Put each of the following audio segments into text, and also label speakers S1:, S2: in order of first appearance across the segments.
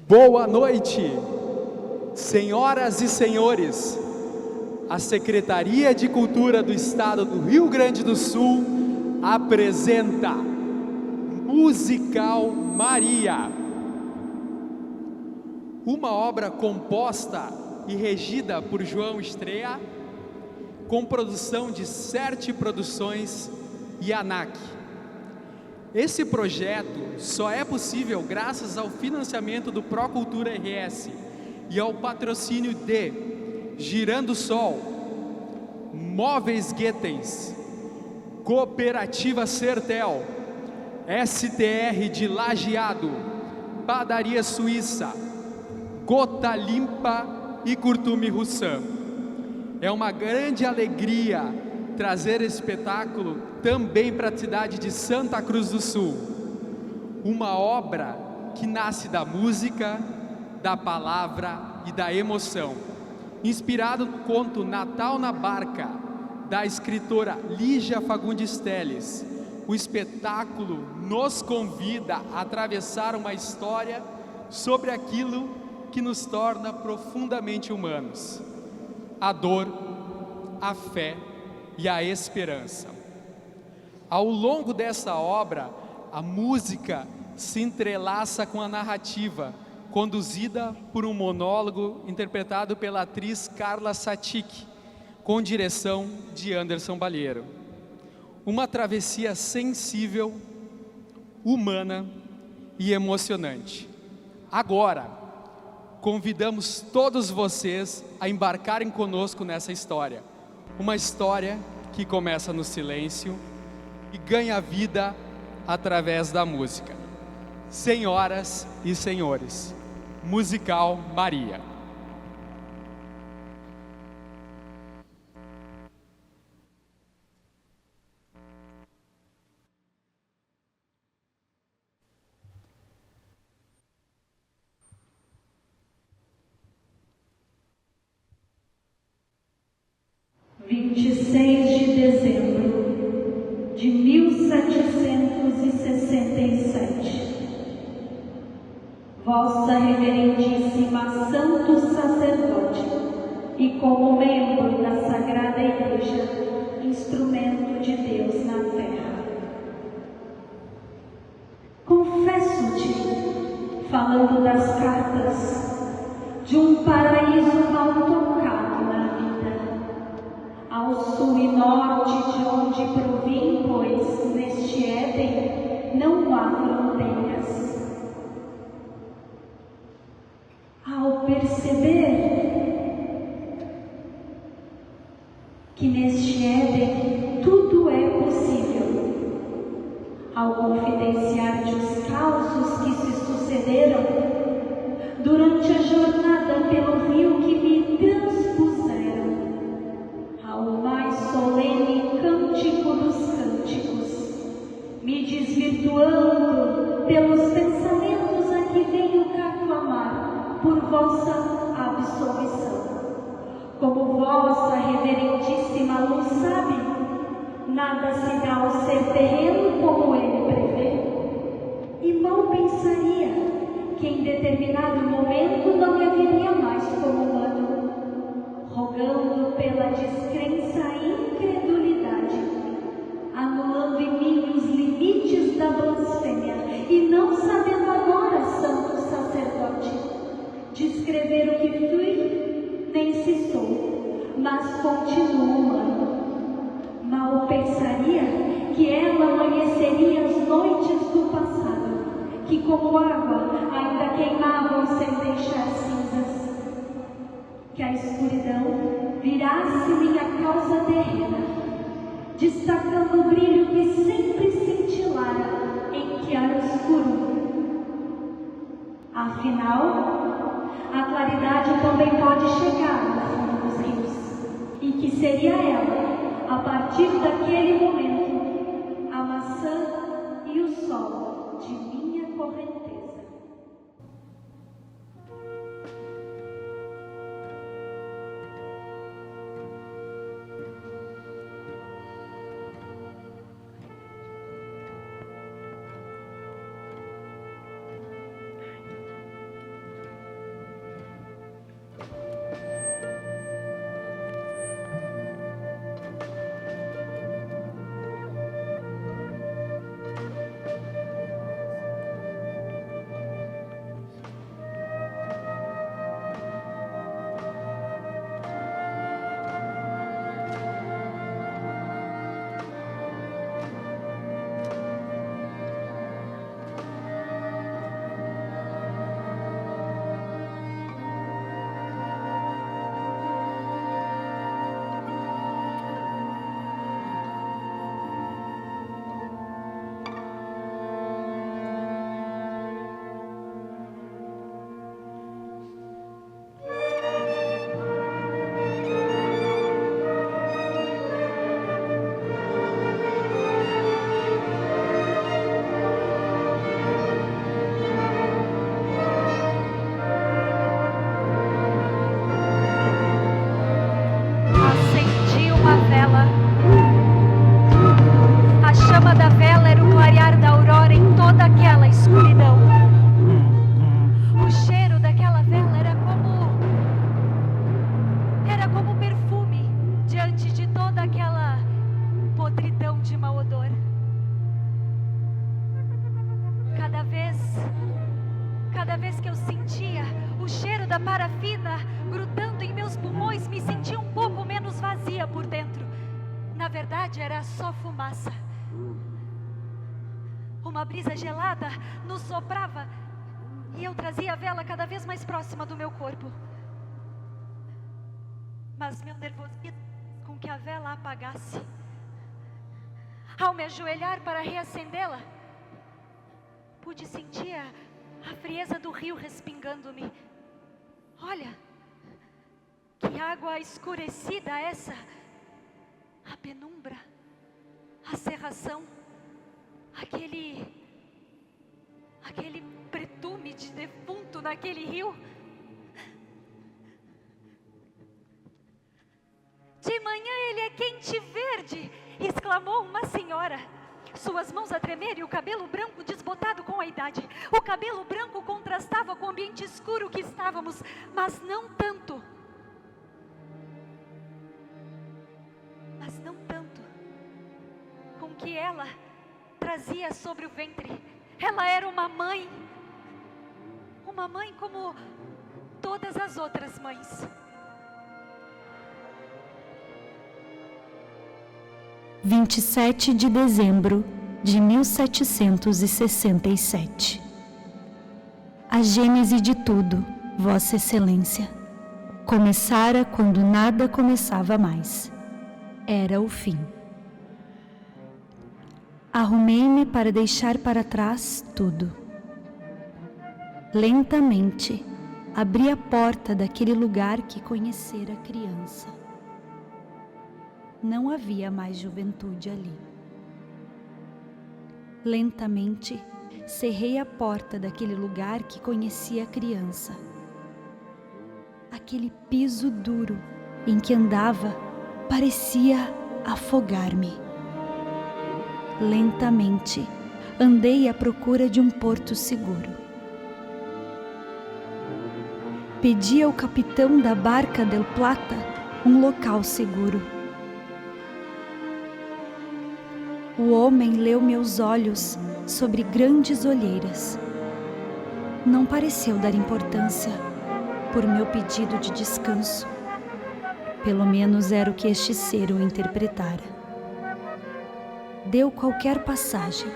S1: Boa noite, senhoras e senhores. A Secretaria de Cultura do Estado do Rio Grande do Sul apresenta Musical Maria, uma obra composta e regida por João Estreia, com produção de CERT Produções e ANAC. Esse projeto só é possível graças ao financiamento do Procultura RS e ao patrocínio de Girando Sol, Móveis Guetens, Cooperativa Sertel, STR de Lajeado, Padaria Suíça, Gota Limpa e Curtume Roussan. É uma grande alegria trazer esse espetáculo também para a cidade de Santa Cruz do Sul. Uma obra que nasce da música, da palavra e da emoção. Inspirado no conto Natal na Barca, da escritora Lígia Fagundes Telles, o espetáculo nos convida a atravessar uma história sobre aquilo que nos torna profundamente humanos: a dor, a fé e a esperança. Ao longo dessa obra, a música se entrelaça com a narrativa, conduzida por um monólogo interpretado pela atriz Carla Satic, com direção de Anderson Balheiro. Uma travessia sensível, humana e emocionante. Agora, convidamos todos vocês a embarcarem conosco nessa história. Uma história que começa no silêncio e ganha vida através da música. Senhoras e senhores, Musical Maria.
S2: (26 de dezembro de 1767). Vossa Reverendíssima Santo Sacerdote, e como membro da Sagrada Igreja, instrumento de Deus na terra. Confesso-te, falando das cartas, de um paraíso mal tocado na vida, ao sul e norte de onde provim, pois neste Éden não há fronteiras. Ao perceber que neste Éden tudo é possível, ao confidenciar-te os causos que se sucederam durante a jornada pelo rio que me transpuseram, ao mais solene cântico dos cânticos, me desvirtuando pelos pensamentos a que venho cá clamar por vossa absolvição. Como vossa reverendíssima luz sabe, nada se dá ao ser terreno como ele prevê, e mal pensaria que em determinado momento não me viria mais como humano, rogando pela descrença e incredulidade, anulando em mim os limites da blasfêmia, e não sabendo agora, santo sacerdote, descrever o que fui, nem se sou, mas continuo humano. Mal pensaria que ela amanheceria as noites do passado, que como água ainda queimavam sem deixar cinzas, que a escuridão virasse minha causa terrena, destacando o brilho que sempre cintilara em chiaroscuro. Afinal, a claridade também pode chegar no fundo dos rios, e que seria ela, a partir daquele momento, a maçã e o sol de minha correnteza.
S3: Cada vez que eu sentia o cheiro da parafina grudando em meus pulmões, me sentia um pouco menos vazia por dentro. Na verdade, era só fumaça. Uma brisa gelada nos soprava e eu trazia a vela cada vez mais próxima do meu corpo. Mas meu nervosismo com que a vela apagasse. Ao me ajoelhar para reacendê-la, pude sentir a frieza do rio respingando-me. Olha, que água escurecida essa! A penumbra, a cerração, aquele pretume de defunto naquele rio. De manhã ele é quente verde, exclamou uma senhora, suas mãos a tremer e o cabelo branco desbotado com a idade. O cabelo branco contrastava com o ambiente escuro que estávamos, mas não tanto. Mas não tanto com o que ela trazia sobre o ventre. Ela era uma mãe como todas as outras mães.
S4: 27 de dezembro de 1767. A gênese de tudo, Vossa Excelência, começara quando nada começava mais. Era o fim. Arrumei-me para deixar para trás tudo. Lentamente, abri a porta daquele lugar que conhecera criança. Não havia mais juventude ali. Lentamente, cerrei a porta daquele lugar que conhecia criança. Aquele piso duro em que andava parecia afogar-me. Lentamente, andei à procura de um porto seguro. Pedi ao capitão da barca del Plata um local seguro. O homem leu meus olhos sobre grandes olheiras. Não pareceu dar importância por meu pedido de descanso. Pelo menos era o que este ser o interpretara. Deu qualquer passagem.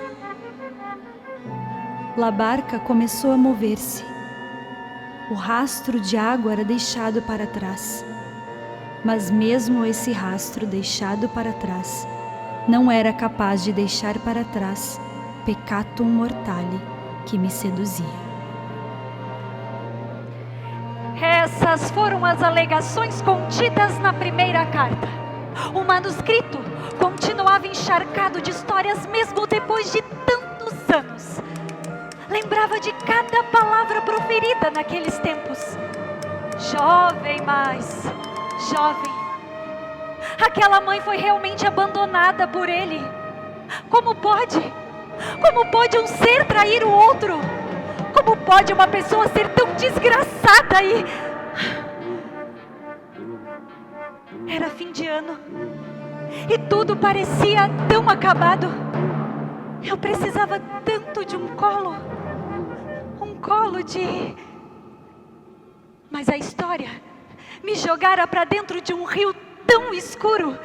S4: A barca começou a mover-se. O rastro de água era deixado para trás. Mas mesmo esse rastro deixado para trás não era capaz de deixar para trás peccatum mortale que me seduzia.
S3: Essas foram as alegações contidas na primeira carta. O manuscrito continuava encharcado de histórias mesmo depois de tantos anos. Lembrava de cada palavra proferida naqueles tempos. Jovem, mas jovem. Aquela mãe foi realmente abandonada por ele. Como pode? Como pode um ser trair o outro? Como pode uma pessoa ser tão desgraçada e... Era fim de ano. E tudo parecia tão acabado. Eu precisava tanto de um colo. Um colo de... Mas a história me jogara para dentro de um rio tão escuro.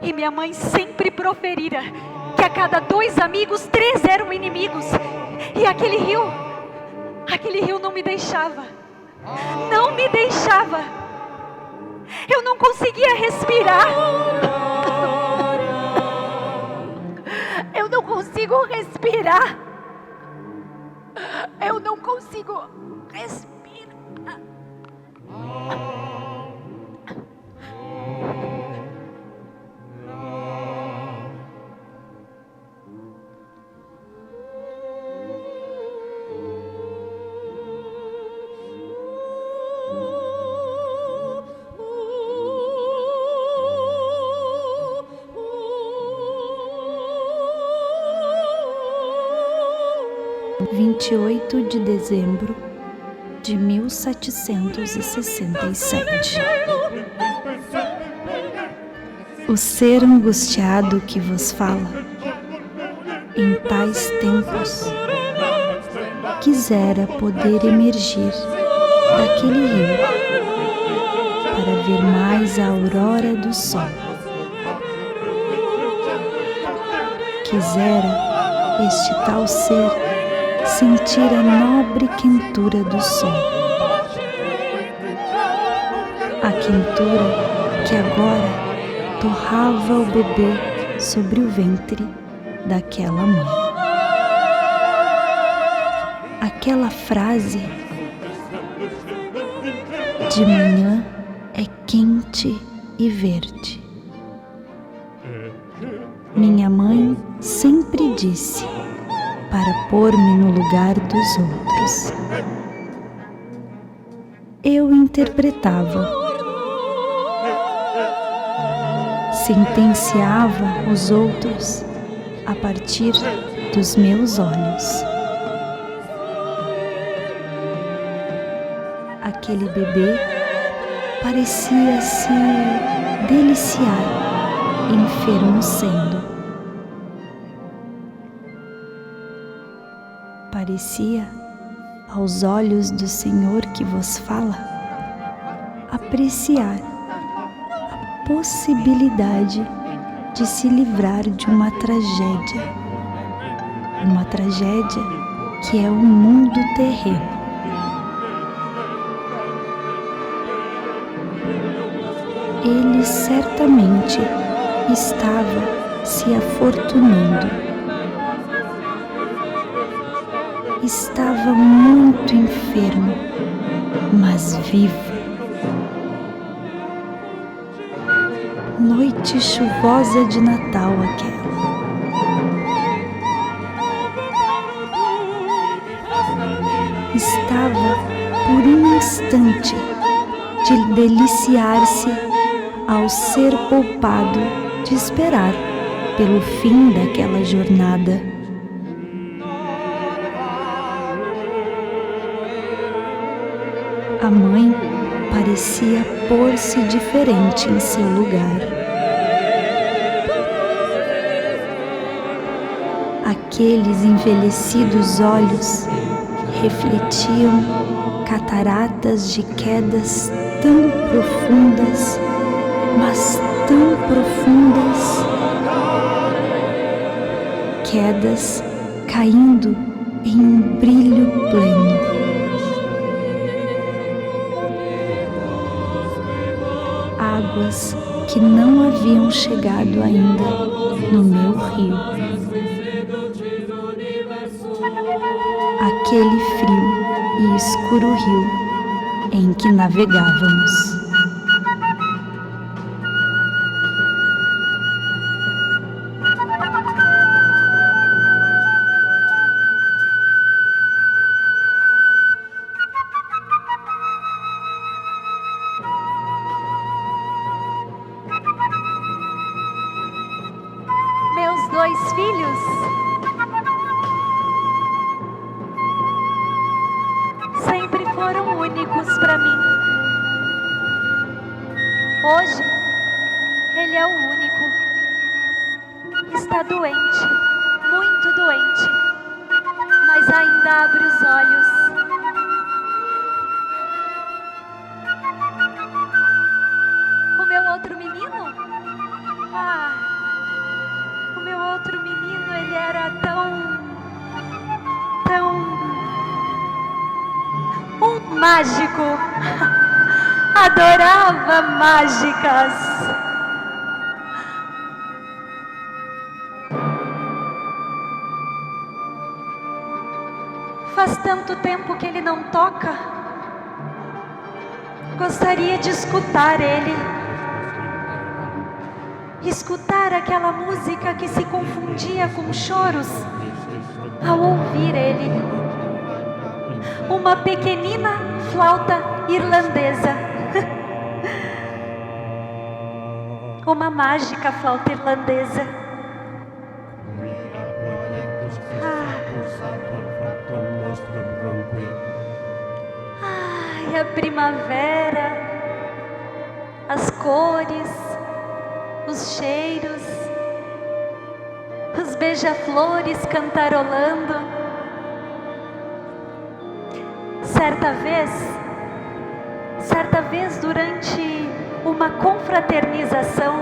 S3: E minha mãe sempre proferira que a cada 2 amigos, 3 eram inimigos. E aquele rio não me deixava. Não me deixava. Eu não conseguia respirar. Eu não consigo respirar. Eu não consigo respirar.
S4: 28 de dezembro de 1767. O ser angustiado que vos fala, em tais tempos, quisera poder emergir daquele rio para ver mais a aurora do sol. Quisera este tal ser sentir a nobre quentura do sol, a quentura que agora torrava o bebê sobre o ventre daquela mãe. Aquela frase, de manhã é quente e verde. Minha mãe sempre disse para pôr-me no lugar dos outros. Eu interpretava, sentenciava os outros a partir dos meus olhos. Aquele bebê parecia se deliciar, enfermo sendo. Parecia, aos olhos do Senhor que vos fala, apreciar a possibilidade de se livrar de uma tragédia que é o mundo terreno. Ele certamente estava se afortunando. Estava muito enfermo, mas vivo. Noite chuvosa de Natal aquela. Estava por um instante de deliciar-se ao ser poupado de esperar pelo fim daquela jornada. A mãe parecia pôr-se diferente em seu lugar. Aqueles envelhecidos olhos refletiam cataratas de quedas tão profundas, mas tão profundas, quedas caindo em um brilho pleno. Águas que não haviam chegado ainda no meu rio. Aquele frio e escuro rio em que navegávamos.
S3: Meus dois filhos sempre foram únicos para mim. Hoje, ele é o único. Está doente, muito doente, mas ainda abre os olhos. O meu outro menino? O meu outro menino, ele era tão um mágico. Adorava mágicas. Faz tanto tempo que ele não toca. Gostaria de escutar ele. Escutar aquela música que se confundia com choros ao ouvir ele. Uma pequenina flauta irlandesa. Uma mágica flauta irlandesa. Ai, a primavera, as cores, os cheiros, os beija-flores cantarolando. Certa vez durante uma confraternização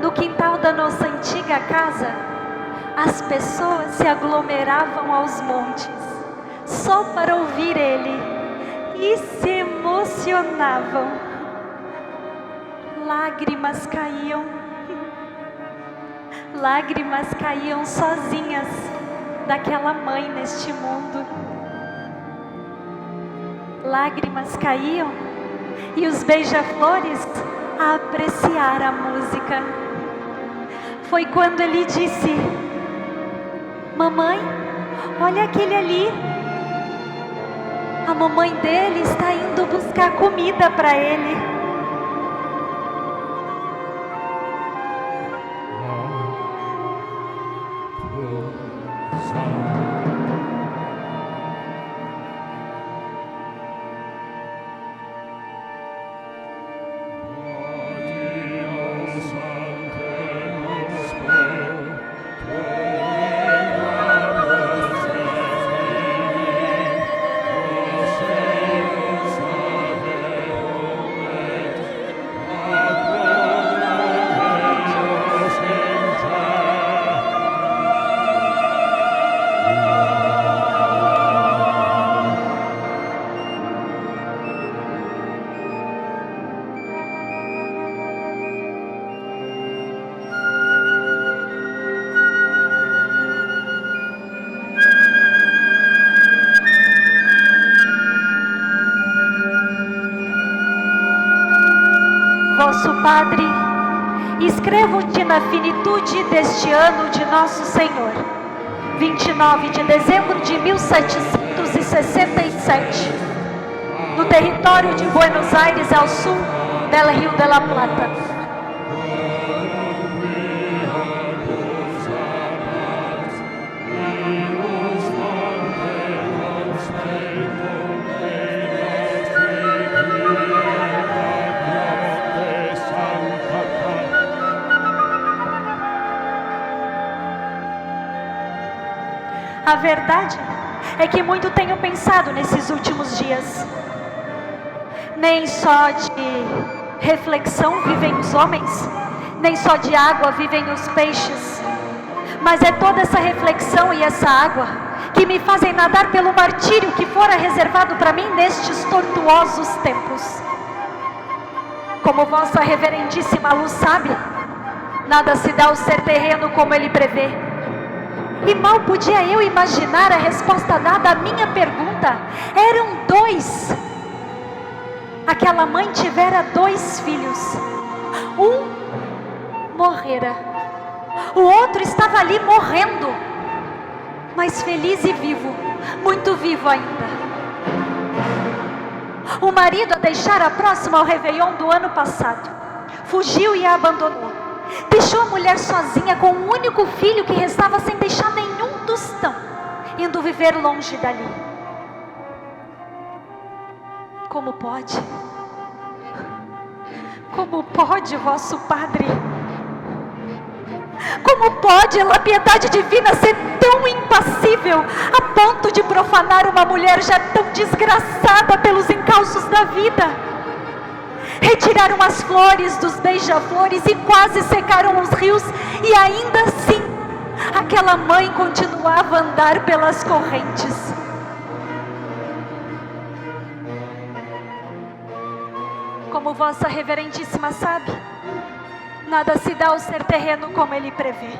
S3: no quintal da nossa antiga casa, as pessoas se aglomeravam aos montes só para ouvir ele e se emocionavam. Lágrimas caíam sozinhas daquela mãe neste mundo. Lágrimas caíam e os beija-flores a apreciar a música. Foi quando ele disse: mamãe, olha aquele ali. A mamãe dele está indo buscar comida para ele. Vosso Padre, escrevo-te na finitude deste ano de Nosso Senhor, 29 de dezembro de 1767, no território de Buenos Aires, ao sul del Rio de la Plata. A verdade é que muito tenho pensado nesses últimos dias. Nem só de reflexão vivem os homens, nem só de água vivem os peixes, mas é toda essa reflexão e essa água que me fazem nadar pelo martírio que fora reservado para mim nestes tortuosos tempos. Como vossa reverendíssima luz sabe, nada se dá ao ser terreno como ele prevê. E mal podia eu imaginar a resposta dada à minha pergunta. Eram 2. Aquela mãe tivera 2 filhos. Um morrera. O outro estava ali morrendo, mas feliz e vivo, muito vivo ainda. O marido a deixara próximo ao Réveillon do ano passado. Fugiu e a abandonou. Deixou a mulher sozinha com o único filho que restava sem deixar nenhum tostão, indo viver longe dali. Como pode? Como pode, vosso Padre? Como pode a piedade divina ser tão impassível a ponto de profanar uma mulher já tão desgraçada pelos encalços da vida? Retiraram as flores dos beija-flores e quase secaram os rios, e ainda assim aquela mãe continuava a andar pelas correntes. Como vossa reverendíssima sabe, nada se dá ao ser terreno como ele prevê.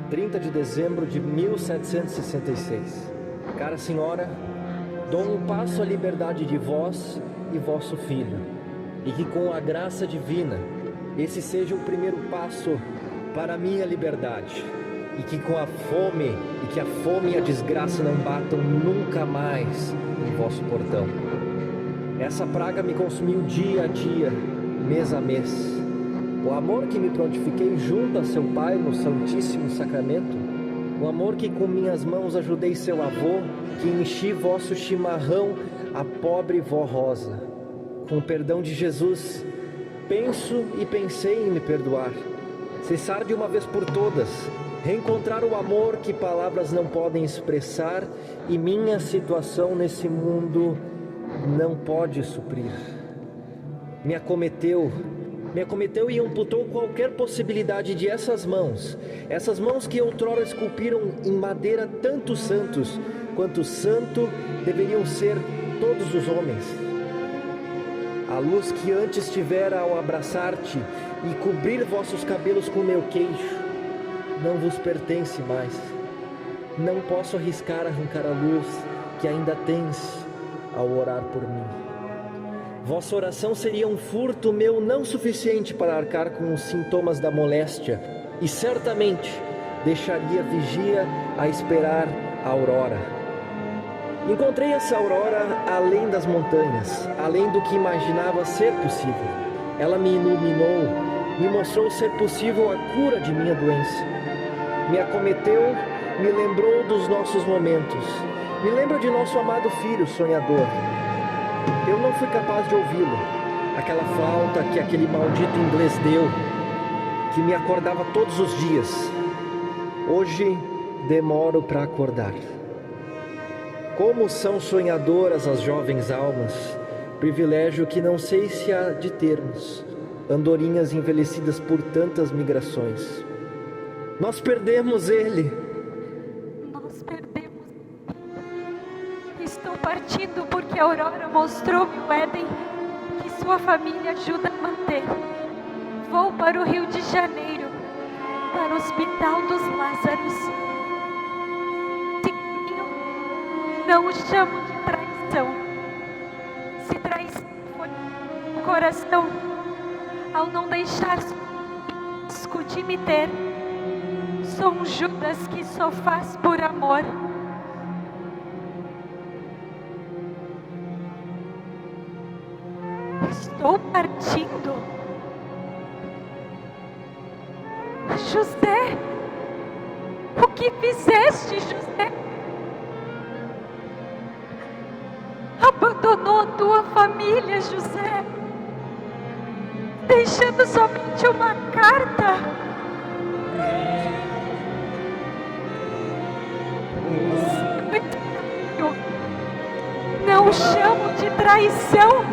S5: 30 de dezembro de 1766. Cara senhora, dou um passo à liberdade de vós e vosso filho, e que com a graça divina, esse seja o primeiro passo para a minha liberdade, e que com a fome, e que a fome e a desgraça não batam nunca mais em vosso portão. Essa praga me consumiu dia a dia, mês a mês. O amor que me prontifiquei junto a seu pai no Santíssimo Sacramento, o amor que com minhas mãos ajudei seu avô, que enchi vosso chimarrão a pobre vó Rosa. Com o perdão de Jesus, penso e pensei em me perdoar, cessar de uma vez por todas, reencontrar o amor que palavras não podem expressar e minha situação nesse mundo não pode suprir. Me acometeu e amputou qualquer possibilidade de essas mãos que outrora esculpiram em madeira tantos santos, quanto santo deveriam ser todos os homens. A luz que antes tivera ao abraçar-te e cobrir vossos cabelos com meu queixo, não vos pertence mais. Não posso arriscar arrancar a luz que ainda tens ao orar por mim. Vossa oração seria um furto meu não suficiente para arcar com os sintomas da moléstia, e certamente deixaria vigia a esperar a aurora. Encontrei essa aurora além das montanhas, além do que imaginava ser possível. Ela me iluminou, me mostrou ser possível a cura de minha doença. Me acometeu, me lembrou dos nossos momentos. Me lembra de nosso amado filho sonhador. Eu não fui capaz de ouvi-lo. Aquela flauta que aquele maldito inglês deu, que me acordava todos os dias. Hoje demoro para acordar. Como são sonhadoras as jovens almas, privilégio que não sei se há de termos, andorinhas envelhecidas por tantas migrações. Nós perdemos ele.
S3: Nós perdemos. Estou partindo porque a Aurora mostrou-me o Éden que sua família ajuda a manter. Vou para o Rio de Janeiro, para o Hospital dos Lázaros. Não o chamo de traição. Se traição foi o coração, ao não deixar risco de me ter, sou um Judas que só faz por amor. Estou partindo. José, o que fizeste, José? Abandonou a tua família, José, deixando somente uma carta. Não chamo de traição.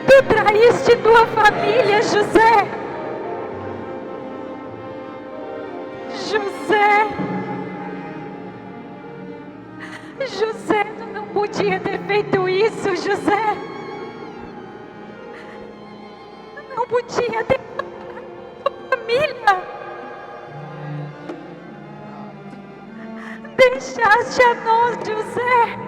S3: Tu traíste tua família, José. José, tu não podia ter feito isso, José. Não podia ter tua família. Deixaste a nós, José.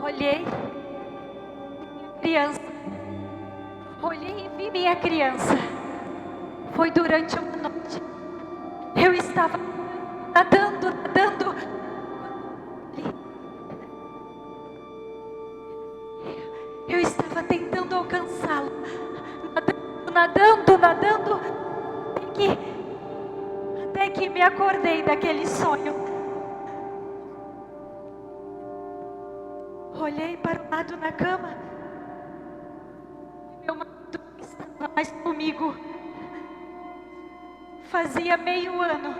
S3: Olhei, criança. Olhei e vi minha criança. Foi durante uma noite. Eu estava nadando. Eu estava tentando alcançá-la. Nadando. Até que me acordei daquele sonho. Olhei para o lado na cama. Meu marido não estava mais comigo. Fazia meio ano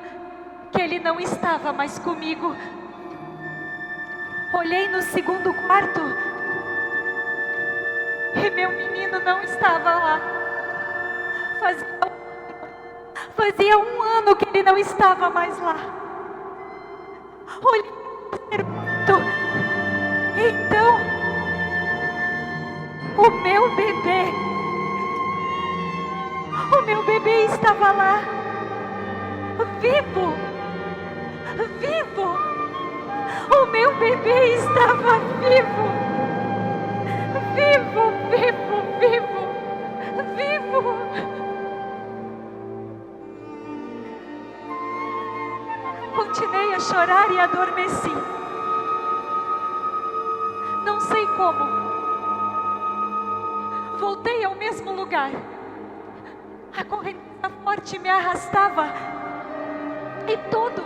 S3: que ele não estava mais comigo. Olhei no segundo quarto e meu menino não estava lá. Fazia um ano que ele não estava mais lá. Olhei no terceiro quarto. Então, o meu bebê estava lá, vivo. O meu bebê estava vivo. Continuei a chorar e adormeci. Não sei como. Voltei ao mesmo lugar. A correnteza forte me arrastava. E todo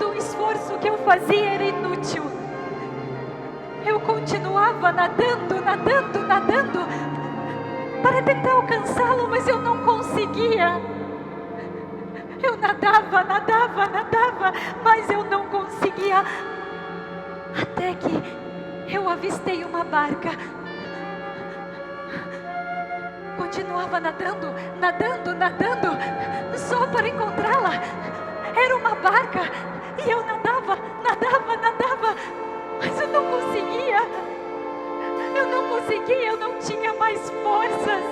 S3: o esforço que eu fazia era inútil. Eu continuava nadando para tentar alcançá-lo, mas eu não conseguia. Eu nadava, mas eu não conseguia. Até que eu avistei uma barca. Continuava nadando, só para encontrá-la. Era uma barca e eu nadava, mas eu não conseguia. Eu não tinha mais forças.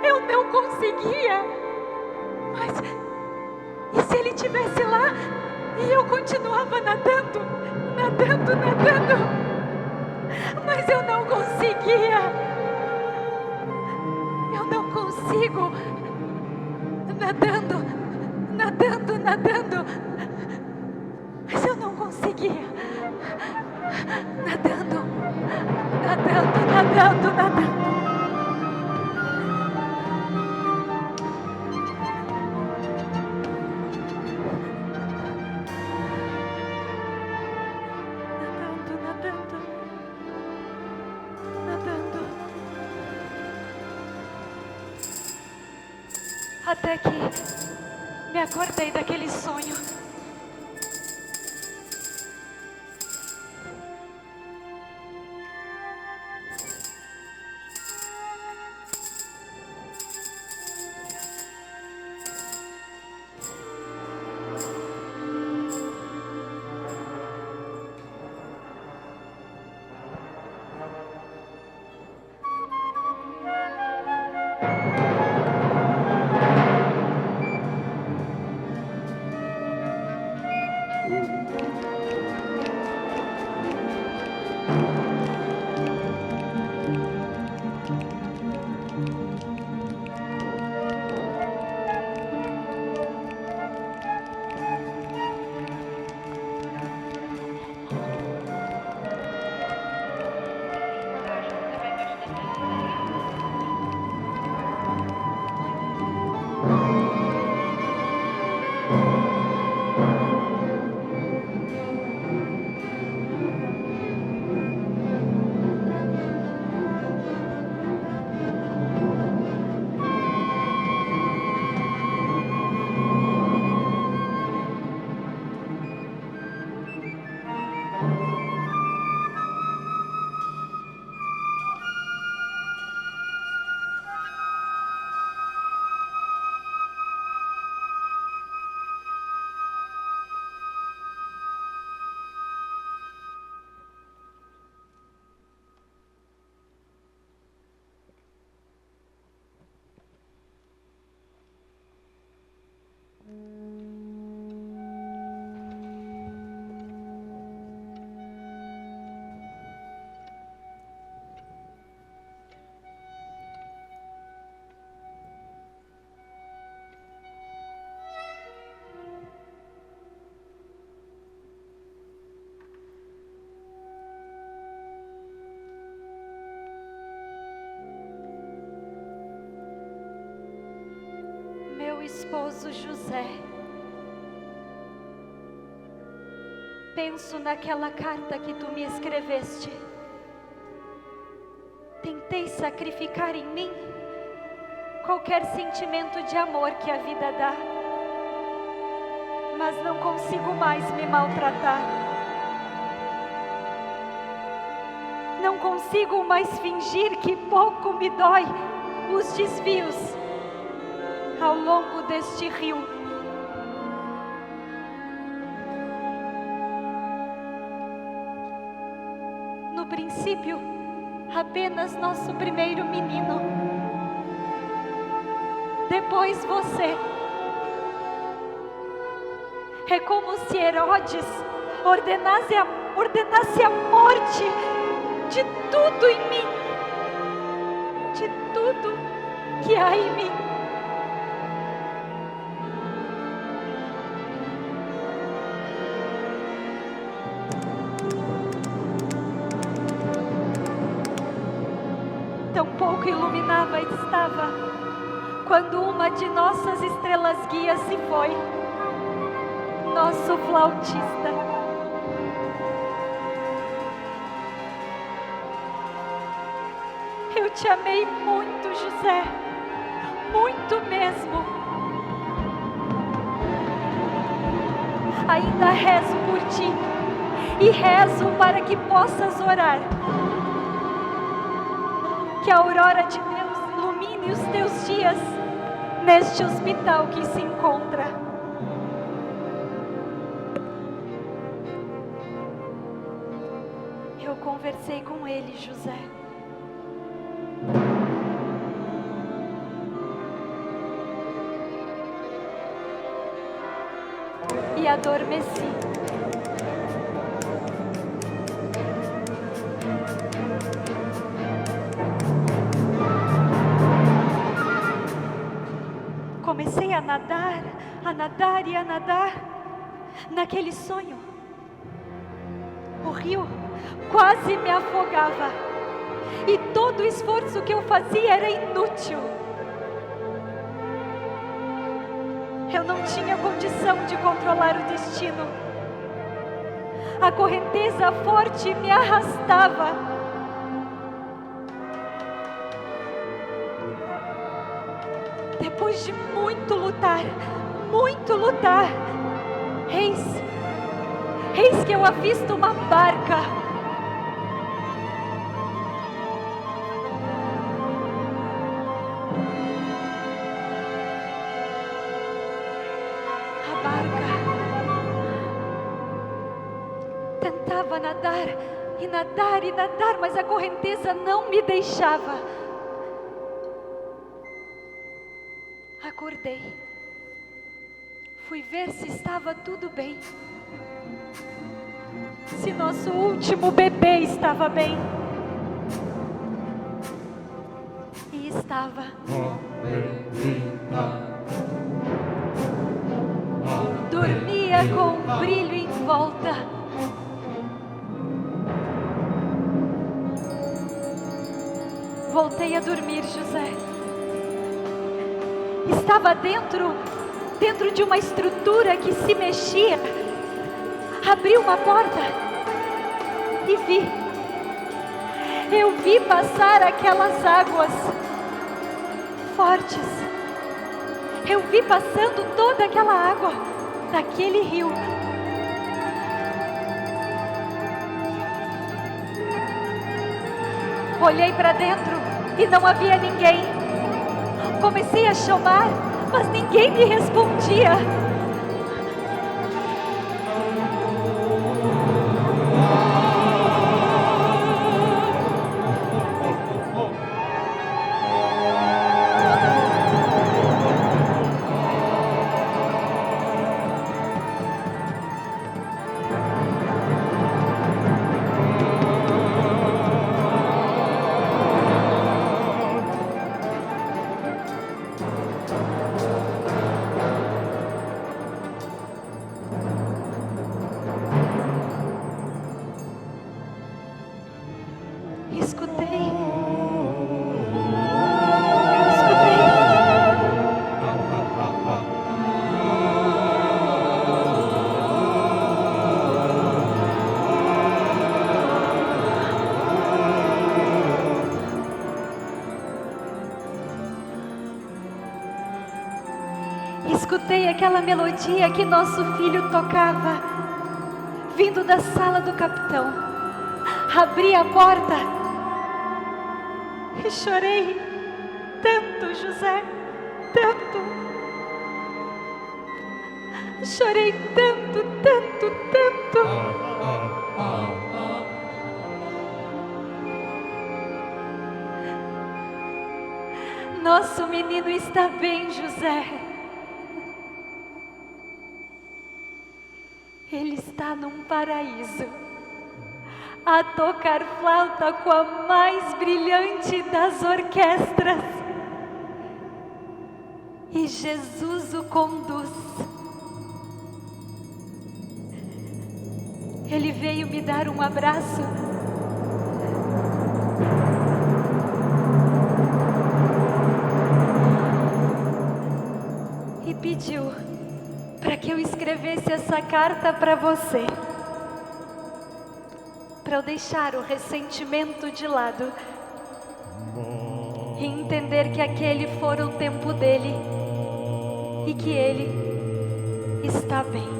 S3: Eu não conseguia. Mas e se ele estivesse lá e eu continuava nadando? Mas eu não conseguia. Eu não consigo. Nadando. Mas eu não conseguia. Nadando. Até que me acordei daquele sonho. meu esposo José. Penso naquela carta que tu me escreveste. Tentei sacrificar em mim qualquer sentimento de amor que a vida dá, mas não consigo mais me maltratar. Não consigo mais fingir que pouco me dói os desvios ao longo deste rio. No princípio, apenas nosso primeiro menino. Depois você. É como se Herodes ordenasse a morte de tudo em mim, de tudo que há em mim. Tão pouco iluminada estava quando uma de nossas estrelas guias se foi, nosso flautista. Eu te amei muito, José, muito mesmo. Ainda rezo por ti e rezo para que possas orar. Que a aurora de Deus ilumine os teus dias neste hospital que se encontra. Eu conversei com ele, José. E adormeci. Comecei a nadar e a nadar naquele sonho. O rio quase me afogava e todo o esforço que eu fazia era inútil. Eu não tinha condição de controlar o destino. A correnteza forte me arrastava. Depois de muito lutar, eis que eu avisto uma barca. A barca tentava nadar, mas a correnteza não me deixava. Acordei. Fui ver se estava tudo bem. Se nosso último bebê estava bem. E estava. Dormia com um brilho em volta. Voltei a dormir, José. Estava dentro de uma estrutura que se mexia. Abri uma porta e eu vi passar aquelas águas fortes. Eu vi passando toda aquela água daquele rio. Olhei para dentro e não havia ninguém. Comecei a chamar, mas ninguém me respondia. escutei aquela melodia que nosso filho tocava, vindo da sala do capitão. Abri a porta e chorei tanto, José, tanto. Chorei tanto, tanto, tanto. Nosso menino está bem, José. Ele está num paraíso, a tocar flauta com a mais brilhante das orquestras. E Jesus o conduz. Ele veio me dar um abraço. E pediu para que eu escrevesse essa carta para você. Para eu deixar o ressentimento de lado. E entender que aquele fora o tempo dele. E que ele está bem.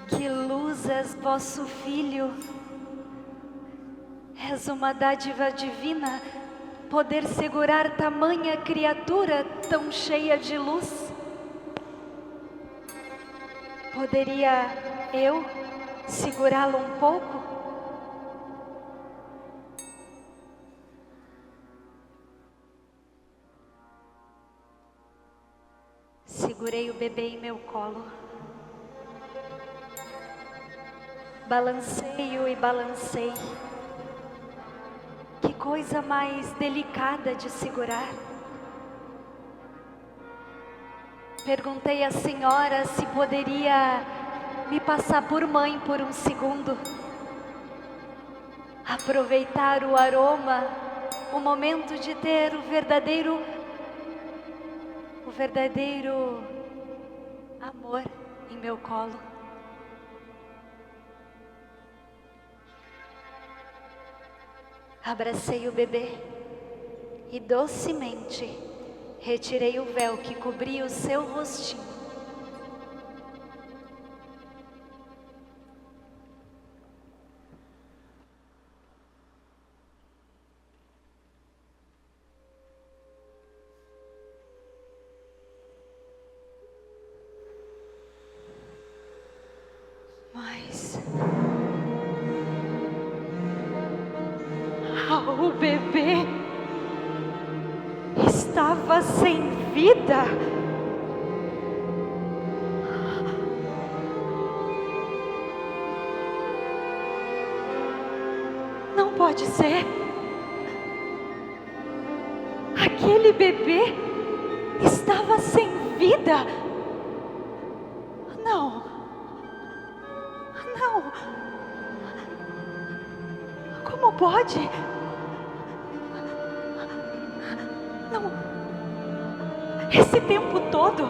S3: Que luz és, vosso filho. És uma dádiva divina, poder segurar tamanha criatura tão cheia de luz. Poderia eu segurá-lo um pouco? Segurei o bebê em meu colo. Balancei-o e balancei. Que coisa mais delicada de segurar. Perguntei à senhora se poderia me passar por mãe por um segundo. Aproveitar o aroma, o momento de ter o verdadeiro amor em meu colo. Abracei o bebê e docemente retirei o véu que cobria o seu rostinho. Mas o bebê estava sem vida. Não pode ser. Aquele bebê estava sem vida. Não. Não. Como pode? Não. Esse tempo todo,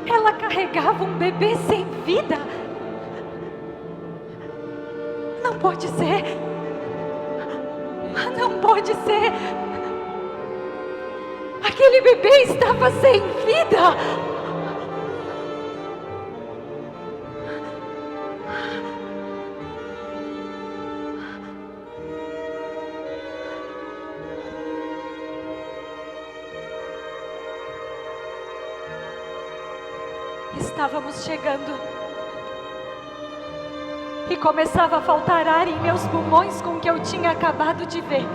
S3: ela carregava um bebê sem vida. Não pode ser. Não pode ser. Aquele bebê estava sem vida. Estávamos chegando. E começava a faltar ar em meus pulmões com o que eu tinha acabado de ver.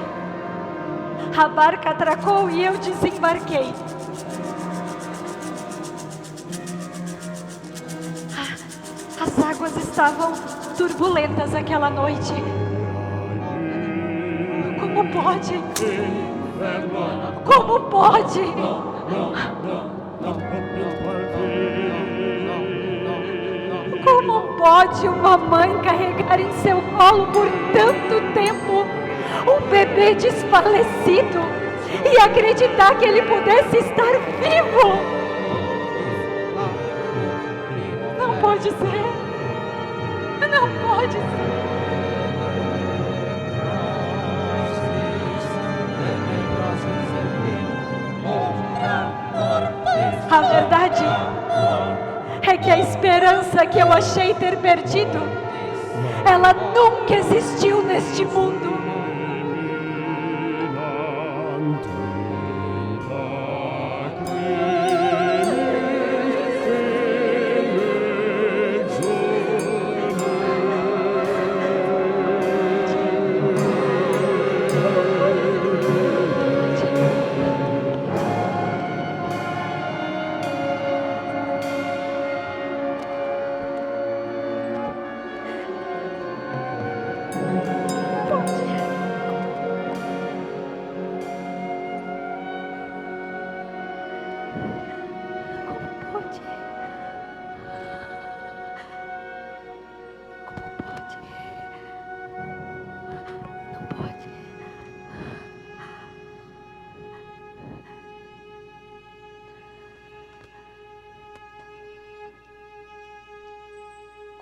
S3: A barca atracou e eu desembarquei. As águas estavam turbulentas aquela noite. Como pode? Como pode? Como pode uma mãe carregar em seu colo por tanto tempo um bebê desfalecido e acreditar que ele pudesse estar vivo? Não pode ser. Não pode ser. A verdade é que a esperança que eu achei ter perdido, ela nunca existiu neste mundo.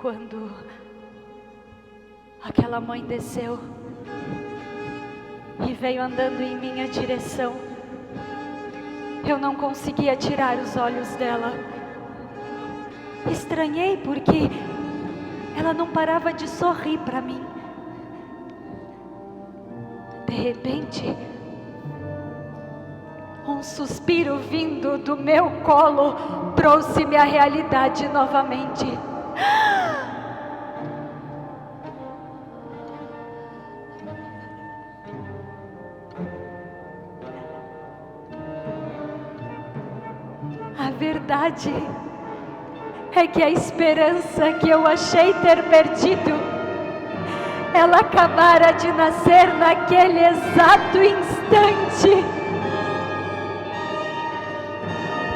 S3: Quando aquela mãe desceu e veio andando em minha direção, eu não conseguia tirar os olhos dela. Estranhei porque ela não parava de sorrir para mim. De repente, um suspiro vindo do meu colo trouxe-me à realidade novamente. A verdade é que a esperança que eu achei ter perdido, ela acabara de nascer naquele exato instante.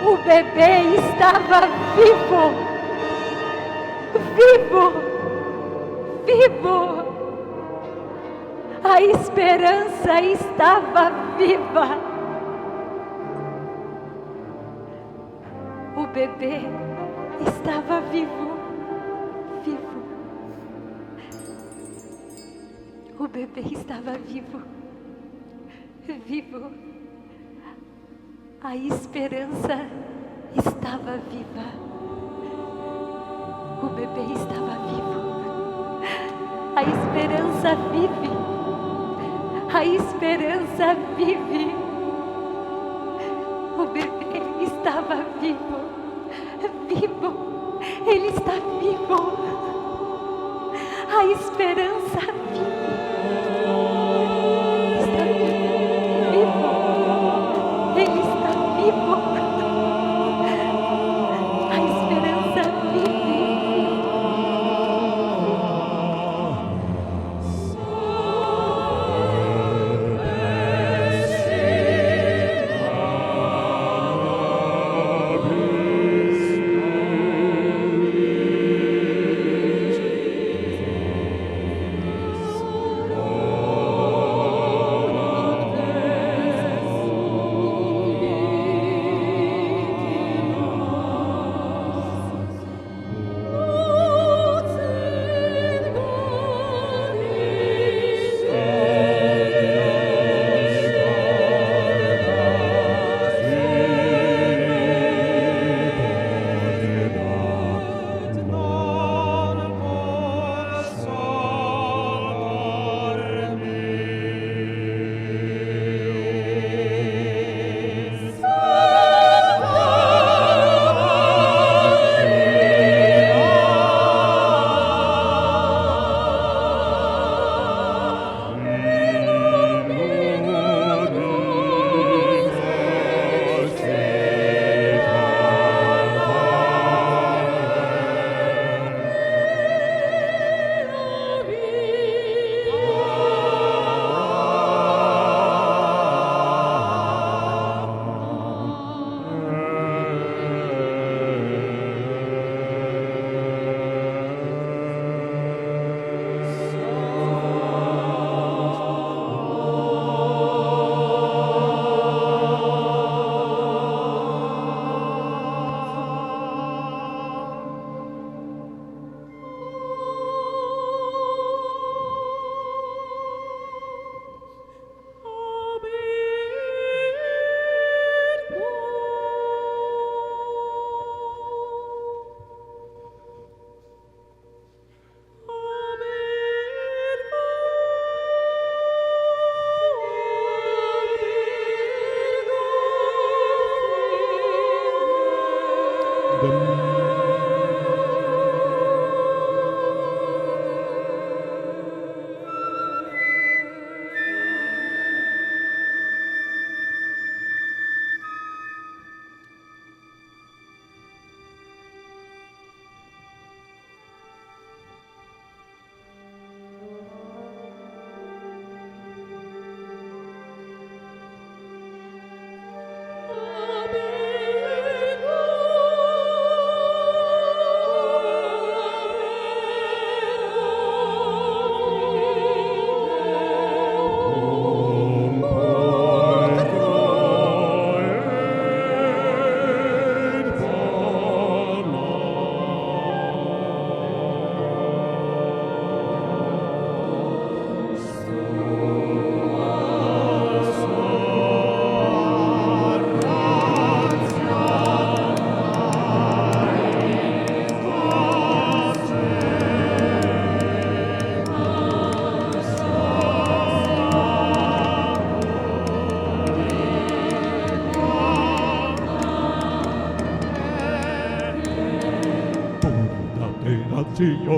S3: O bebê estava vivo, vivo, vivo. A esperança estava viva. O bebê estava vivo, vivo. O bebê estava vivo, vivo. A esperança estava viva. O bebê estava vivo. A esperança vive. A esperança vive. O bebê estava vivo. Vivo. Ele está vivo. A esperança vive. Está vivo. Vivo. Ele está vivo. A esperança vive.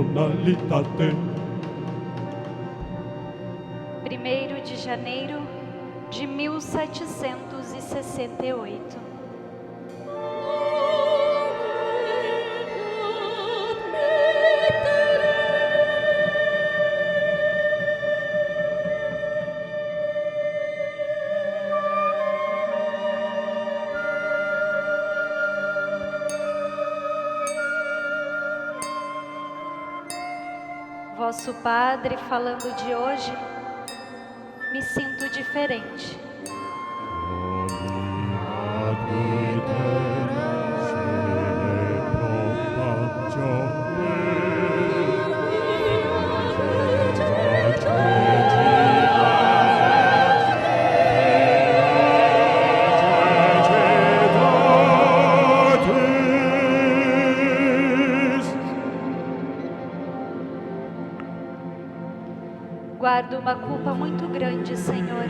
S6: Nacionalitate.
S3: 1º de janeiro de 1768. Vosso Padre falando de hoje, me sinto diferente. Guardo uma culpa muito grande, Senhor.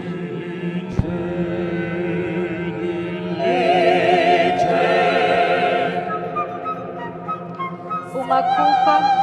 S3: Uma culpa.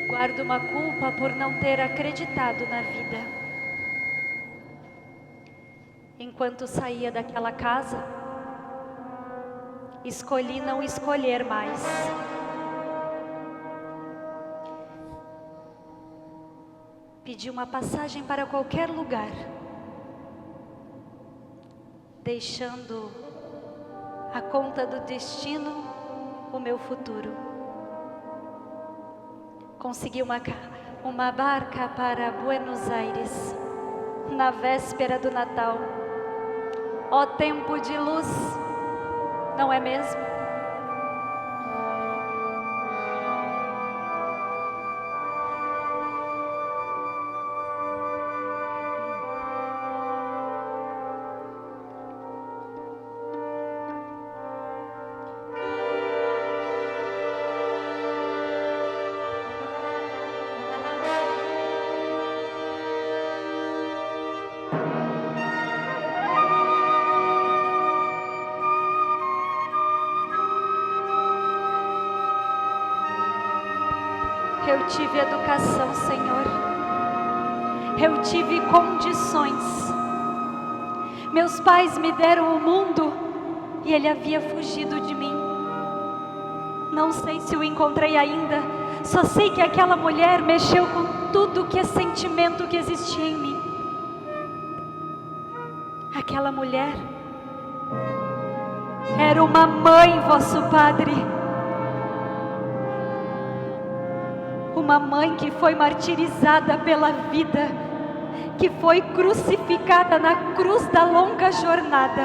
S3: Guardo uma culpa por não ter acreditado na vida. Enquanto saía daquela casa, escolhi não escolher mais. Pedi uma passagem para qualquer lugar, deixando a conta do destino o meu futuro. Consegui uma barca para Buenos Aires, na véspera do Natal. Ó tempo de luz, não é mesmo? Eu tive educação, Senhor. Eu tive condições. Meus pais me deram o mundo e ele havia fugido de mim. Não sei se o encontrei ainda. Só sei que aquela mulher mexeu com tudo que é sentimento que existia em mim. Aquela mulher era uma mãe, vosso Padre. Uma mãe que foi martirizada pela vida, que foi crucificada na cruz da longa jornada.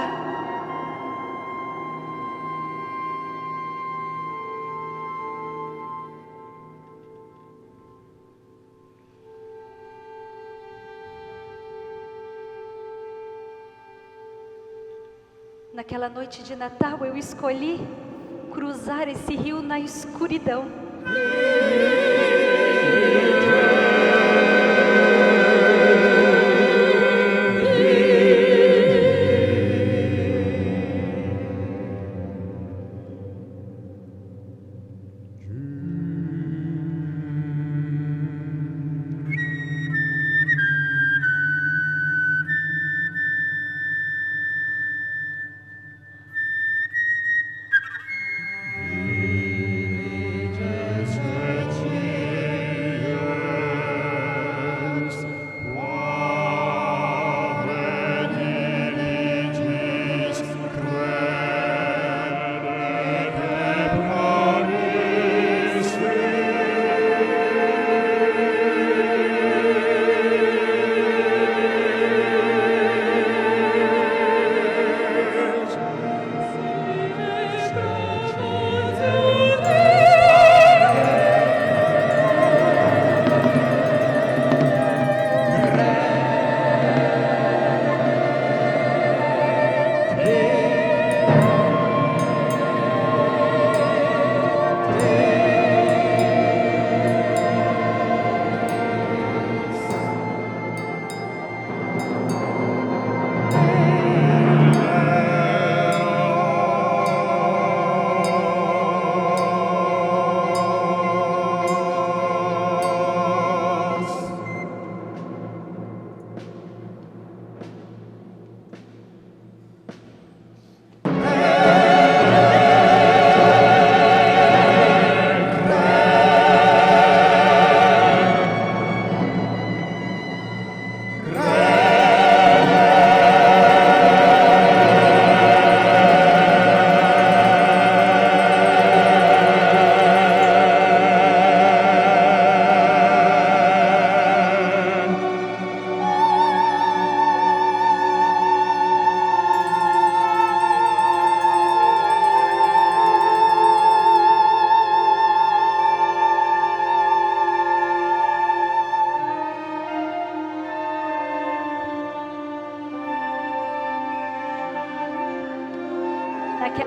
S3: Naquela noite de Natal eu escolhi cruzar esse rio na escuridão.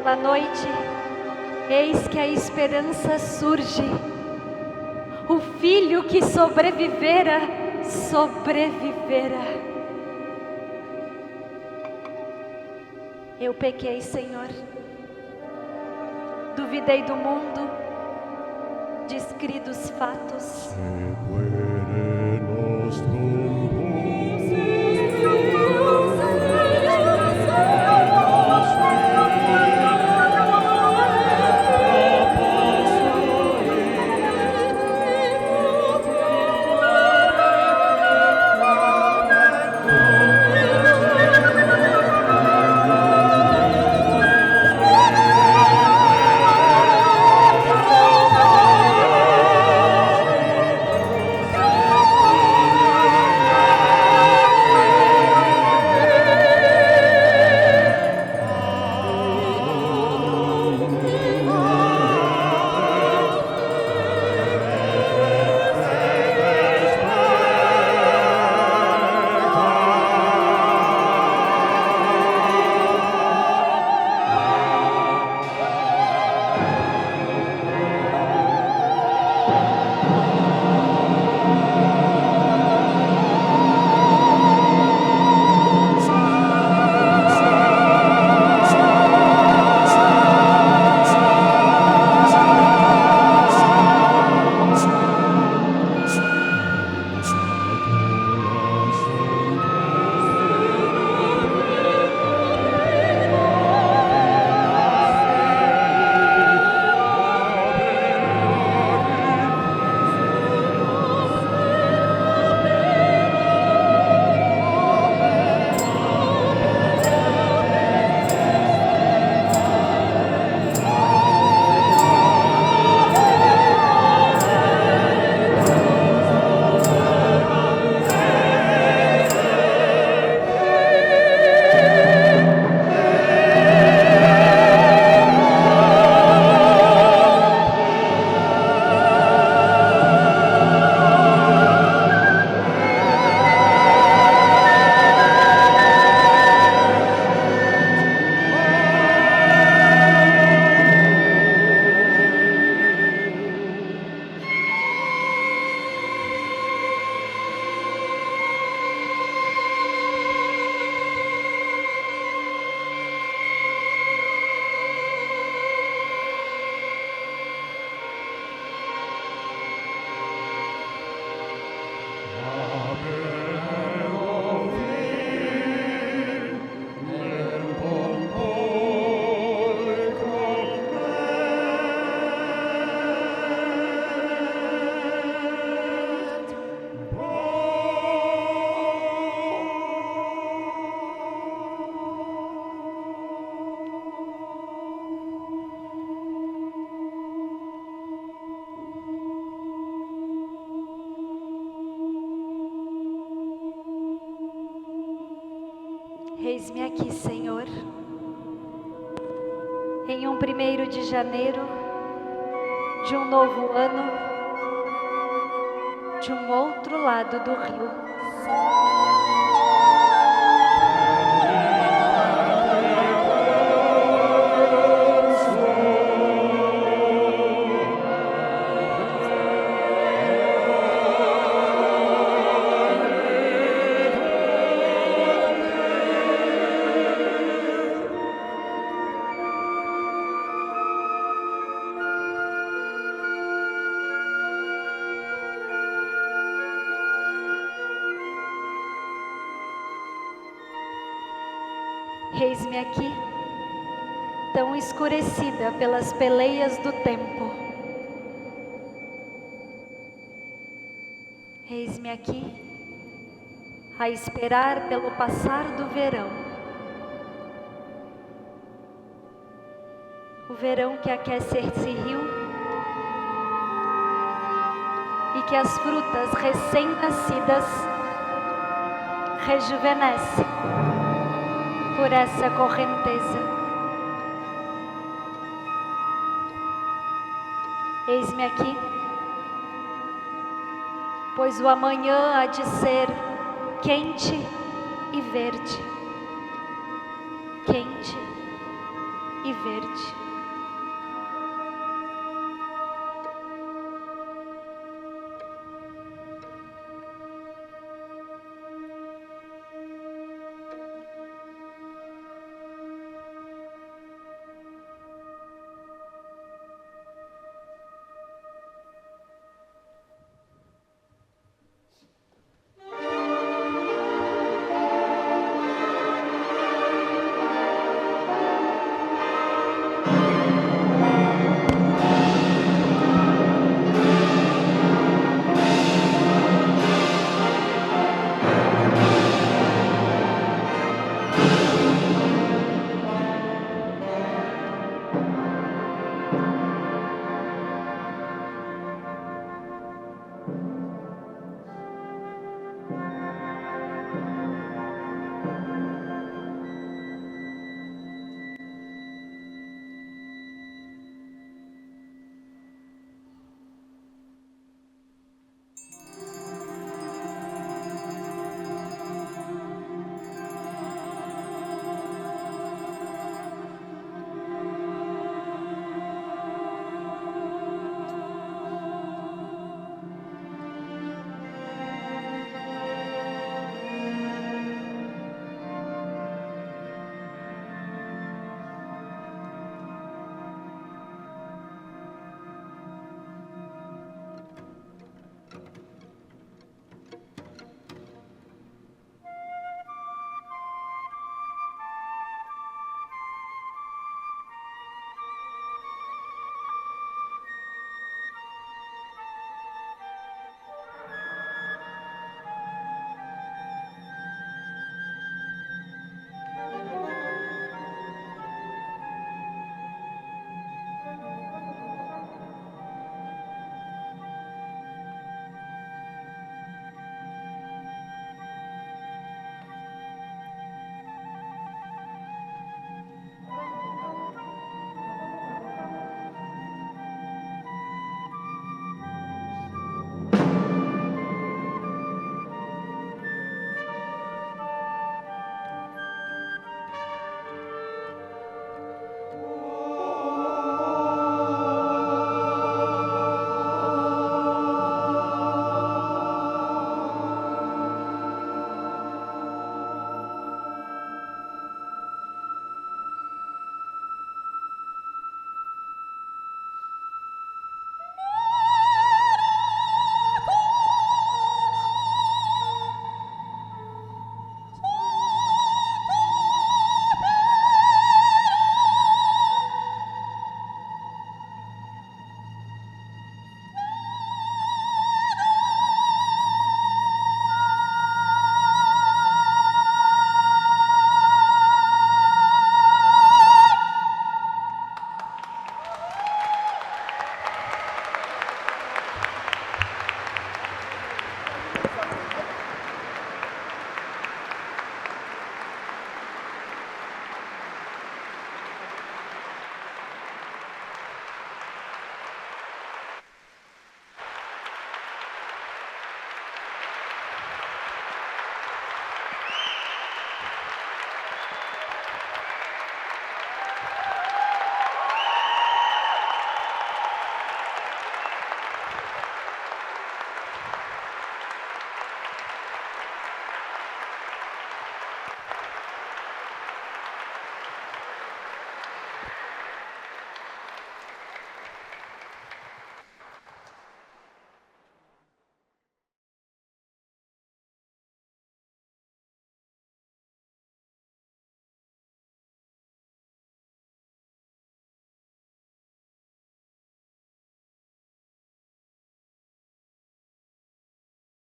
S3: Naquela noite, eis que a esperança surge. O filho que sobrevivera, sobrevivera. Eu pequei, Senhor. Duvidei do mundo, descridos fatos. Eis-me aqui, Senhor, em um 1º de janeiro de um novo ano, de um outro lado do rio. Eis-me aqui, tão escurecida pelas peleias do tempo. Eis-me aqui, a esperar pelo passar do verão. O verão que aquece esse rio e que as frutas recém-nascidas rejuvenescem por essa correnteza. Eis-me aqui, pois o amanhã há de ser quente e verde, quente e verde.